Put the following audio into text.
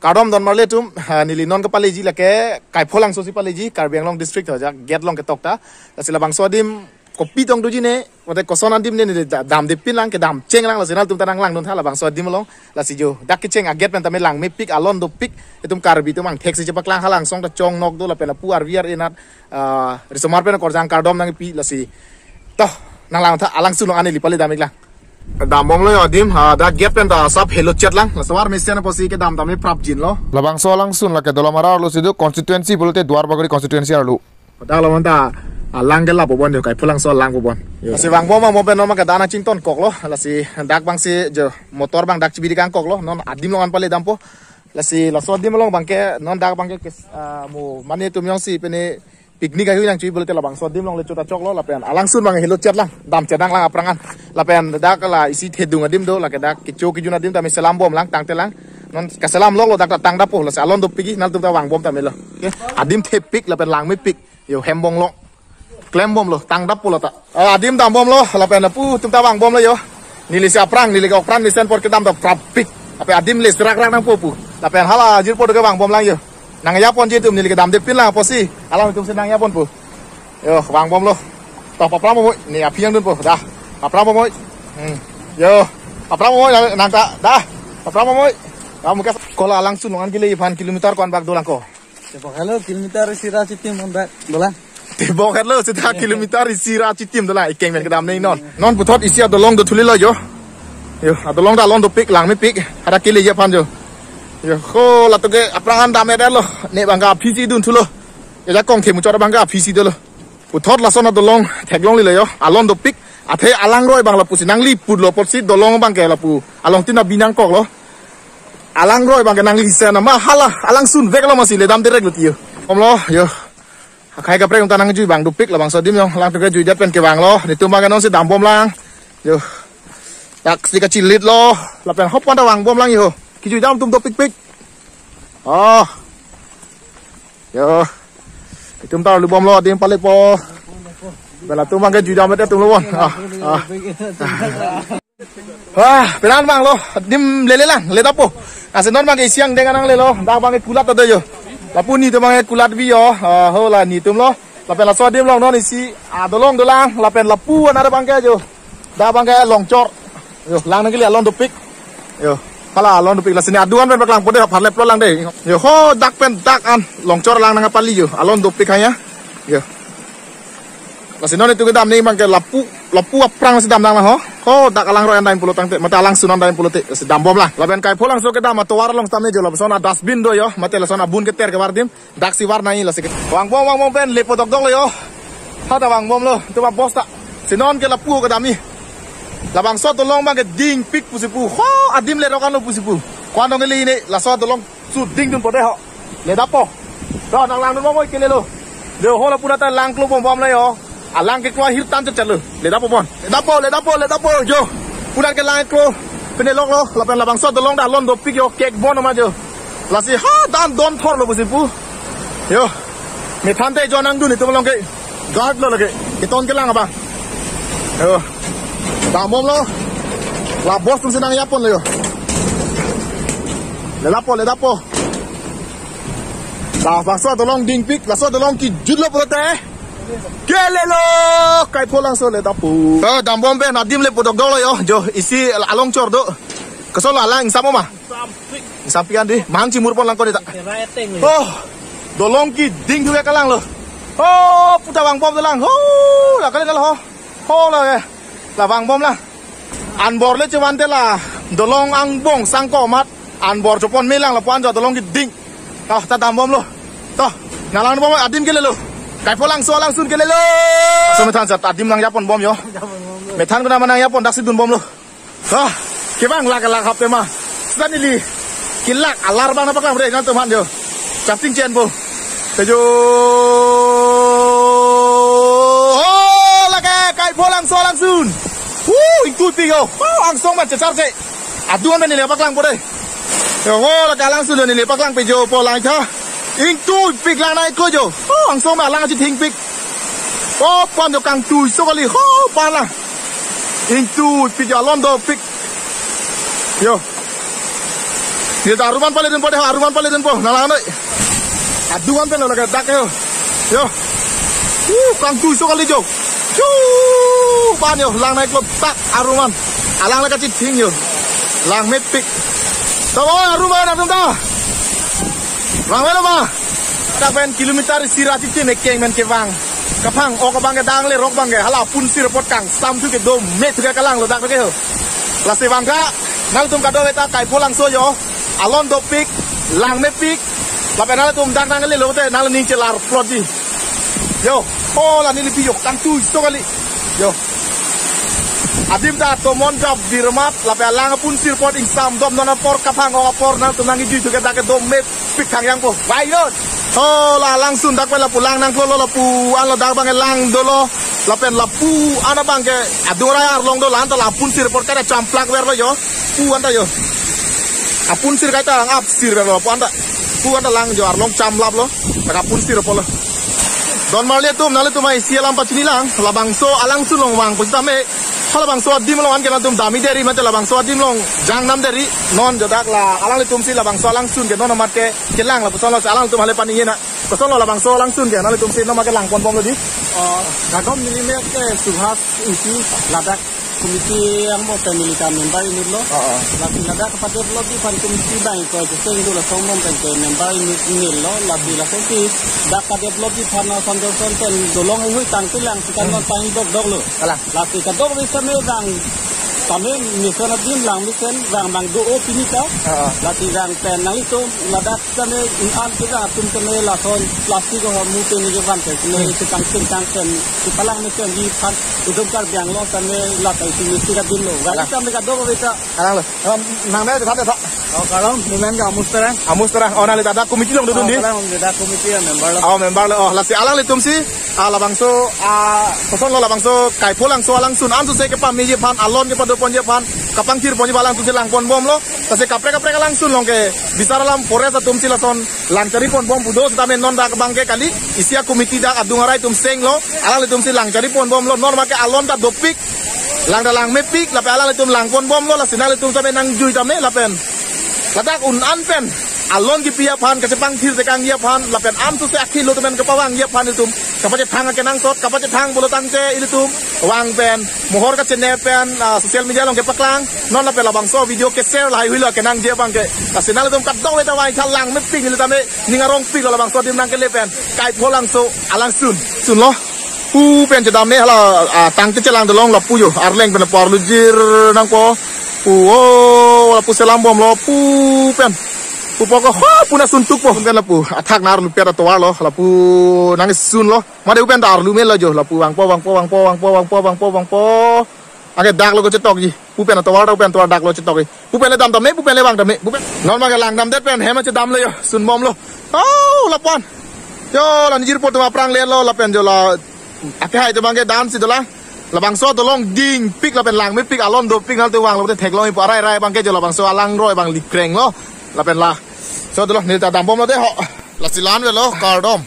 Kardom don marle tum nili non ka paleji la ke kai pholang so si paleji Karbi Anglong district ho ja get long ke tokta la sila bang so dim kopi tong duji ne wate kosonan dim ne dam de pin lang ke dam cheng lang la sinal tum tanang lang don tha la bang so dim long la si jo dak ke cheng a get pen tame lang me pik alon do pik etum Karbi tum ang thek si jepak lang halang song ta chong nok do la pen pu arviar inat risomar pen kor jang Kardom nang pi la si to nang lang tha alang sulong ani li pale damik lang dam bom lo yodim da get pen da sap hello chat lang la sawar mesian posi ke dam tame prap jin lo labang so lang sun la ke dolamara lo sidu constituency bolte duar bagori constituency arlu da lo manta lang ke la bo bon yo kai pulang so lang bo bon si bang bom mo pen no ma ka dana chington kok lo la si dak bang si jo motor bang dak chibiri kang kok lo non adim lo an pale dampo la si la so dim lo bang ke non dak bang ke mo mane tum yong si pene piknik ayu yang cuy bolte la bang so dim long le chuta chok lo la pen alang sun bang hello chat lang dam chadang lang aprangan la pen dak la isi thedung adim do la ke dak kicho kijuna dim ta mi salam bom lang tang te lang non ka salam lo dak tang da po la sa alon do pigi nal tum ta wang bom ta me lo adim the pik la pen lang me pik yo hem bong lo klem bom lo tang da po la ta adim dam bom lo la pen la pu tum ta wang bom lo yo nili si aprang nili ka aprang ni sen por ke dam da prap pik apa adim le serak rak nang po pu la pen hala jir po de wang bom lang yo nang yapon je tum nili ke dam de pin lang posi alam tum senang yapon pu yo wang bom lo to pa pram mo ni apiang dun pu dah pa pram mo yo pa pram mo nang ta dah pa pram mo kamu ka kola langsung ngan kilometer kon bak dolang ko tebok hello kilometer sira citim kondak dolang tebok hello sita kilometer sira citim dolang ikeng men kedam nei non putot isi adolong do thuli lo yo adolong da lon do pik lang me pik ada kili je pan yo ko la to ge aprangan dam eder lo ne bangga pc dun thulo ya kong khemu chora bangga pc do lo putot la son adolong theklong li lo yo alon do pik athe alang roi bang la pusinang li put lo potsi dolong bang ke la pu along tina binang kok lo alang roi bang ke nang li sen ma hala alang sun vek lo masih le dam direct lo tiyo om lo yo khai ka preng tanang ju bang do pik la bang so dim yo lang to ge ju jat pen ke bang lo ni tu ma ga non se dam bom lang yo tak si ka chilit lo la pen hop pan da wang bom lang yo ki ju dam tum do pik pik yo tum ta lu bom lo dim pale po bela tu mang ke ju dam te tum lo won penan bang lo dim lele lang le tapo asenon bang ke siang dengan ang le lo da bang ke kulat ta yo lapu ni tu bang ke kulat bi yo ho la ni tum lo la pen la so dim long non isi dolong dolang la pen lapu ana bang ke jo da bang ke long chor yo lang nang ke lon do pik yo hala lon do pik la sini aduan pen baklang pode phat lep lo lang de yo ho dak pen dak an long chor lang nang pali yo alon do pik hanya yo la sinon itu ke dam ni bang ke lapu aprang si dam nang la ho dak alang ro andain pulo tang te mata alang sunan dain pulo te si dam bom lah la ben kai pulang so ke dam to war long tam ne jo la sona dustbin do yo mate la sona bun ke ter ke war dim dak si war nai la si wang bom pen le potok dong lo yo ha ta wang bom lo tu ba bos ta sinon ke lapu ke dam ni la bang so to long bang ke ding pik pusipu ho adim le rokan lo pusipu kwan dong li ni la so to long su ding dun pode ho le dapo do nang lang dun mo ke le lo le ho la puna ta lang klo bom lo yo alang ke klo hir tan chat lo le dapo bon le dapo jo puna ke lang klo pene lok lo la pen la bang so to long da lon do pik yo kek bon ma jo la si ha dan don thor lo pusipu yo me than te jo nang du ni to long ke guard lo ke ton ke lang ba yo dam bom lo la bos tum senang yapon lo yo le dapo la bang so to long ding pik la so to long ki jud lo pote kelelo kai pulang so le dapo dam bom be na dim le podok do lo yo jo isi along chor do kesol alang samo ma sampian di mang cimur pon lang ko di tak dolong ki ding juga kalang lo puta bang bom lang la kali la ho la la bang bom lah an bor le chuan te la dolong ang bong sang ko mat an bor chopon me lang la puan jo dolong ki ding ta dam bom lo to nalang bom adim ke le lo kai pulang so lang sun ke le lo so me than sa adim lang yapon bom yo me than ko na manang yapon dak sidun bom lo ke bang la ka hap te ma san li kilak alar bang na paklang re ngan to man yo chapting chen bo te jo kai pulang so lang sun itu pigo ang song man char che aduan ben le paklang pode yo la ka lang sun le paklang pe jo po lang tha ing tu pik lang nai ko jo ang song ma lang chi thing pik pon jo kang tu so ka li pa la ing tu pik jo lon do pik yo Dia aruman pale dun po deh, aruman pale dun po. Nalang noi. Aduan pen lo naga dak yo. Yo. Kang tu so kali jo. Pan yo lang naik lo tak aruman. Alang naga citing yo. Lang mepik. Tawo aruman adum ta. Lang melo ma. Tak pen kilometer sira citing mekeng men kevang. Kapang o kapang ke dang le rok bang ke hala pun sir pot kang sam tu ke dom met ke kalang lo dak ke ho. La se bangka nal tum kado beta kai pulang so yo. Alon do pik, lang me pik, lapen nala tum dang nang le lo te nala ning celar plot di. Yo, oh la ni lipi yo kan tu so kali. Yo. Adim da to mon job di remat lapen lang pun sir pot ing sam dom nona por kapang o por nal tum nang ju ke dak ke dom me pik kang yang po. Wai not. Oh la langsung dak la pulang nang lo la pu an lo dak bang lang do lo lapen la pu ana bang ke adora long do lan ta la pun sir pot ka camplak wer lo yo. Pu anta yo. Apun sir kaita lang ap sir lo pu anda lang jo arlong cham lap lo tak apun sir po lo don mal le tum nale tumai sialam pa chini lang labang so alang sun long wang pusta me halabang so dim long an ke tum dami deri mate labang so dim long jang nam deri non jo dak la alang le tum si labang so alang sun ke non mat ke lang la puson lo alang tum hale pani na puson lo labang so alang sun ke nale tum si no ma ke lang pon bom lo di Gagom ni me ke subhat isi ladak komisi yang mau militar member ini lo. Lagi ladak kepada lo di fan komisi bang ko je sing do la song mom pen ke member ini lo lagi la song ti dak ka lo di fan sandor son ten dolong hui tang tilang sikan non tang dog lo. Lagi ka dog bisa me dang kami misalnya dim lang misen bang bang do opini ka. Lagi bang pen nang itu ladak kami an kita tum kami la son plastik ko mute ni ban ke ni sikan tang pen sipalang misen di fan udum kar biang lo kami la kai sini sikat dim lo. Wala kami ka dog bisa. alang lo nang me ta ta Oh kalau mumen ka amus terang oh nale dak komiti long do di kalau ada komisi member lo. Oh member lo la si alang le tum si labang so puson lo labang so kai pulang so alang sun an tu se ke pa mi je pan alon ke pa do pon je pan kapang kir pon je balang tu se lang pon bom lo ta se kapre lang sun long ke bisara lam pore ta tum si la son lang cari pon bom budo ta men non da ke bang ke kali isia komiti da adungarai tum seng lo alang le tum si lang cari pon bom lo non ma ke alon da dopik lang da lang me pik la pe alang le tum lang pon bom lo la sinal le tum ta men nang jui ta me la pen ladak un an pen alon ki pia pan ka sepang thir te kang ya pan la pen am tu se akhi lo temen ka pawang ya pan itum kapaje thang ke nang sot kapaje thang bolo tang te ilitum wang pen mohor ka chene pen social media long ke paklang non la pe la bang so video ke share lai hui lo ke nang je bang ke asinal tum kat dong le ta wai thalang me ping le ta me ningarong ping la bang so dim nang ke le pen kai pholang so alang sun lo pu pen je dam ne hala tang te chelang de long la pu yo arleng pen por lu jir nang po pu la pu selam bom lo pu pen pu poko pu na suntuk po kan la pu athak nar lu pera to lo la pu nang sun lo ma de pen dar lu me lo jo la pu wang po age dak lo ko chetok ji pu pen to wa pen to dak lo chetok ji pu pen le dam tam me pu pen le wang tam me pu pen non ma ga lang dam det pen he ma che dam lo yo sun bom lo oh la pon yo la ni jir po to ma prang le lo la pen jo la ake hai to bang ke dan si to la labang so to long ding pik la pen lang me pik alon do pik hal to wang lo te thek lo i pa rai bang ke jo labang so alang roi bang likreng lo la pen la so to lo ni ta dam bom lo de ho la silan ve lo kar dom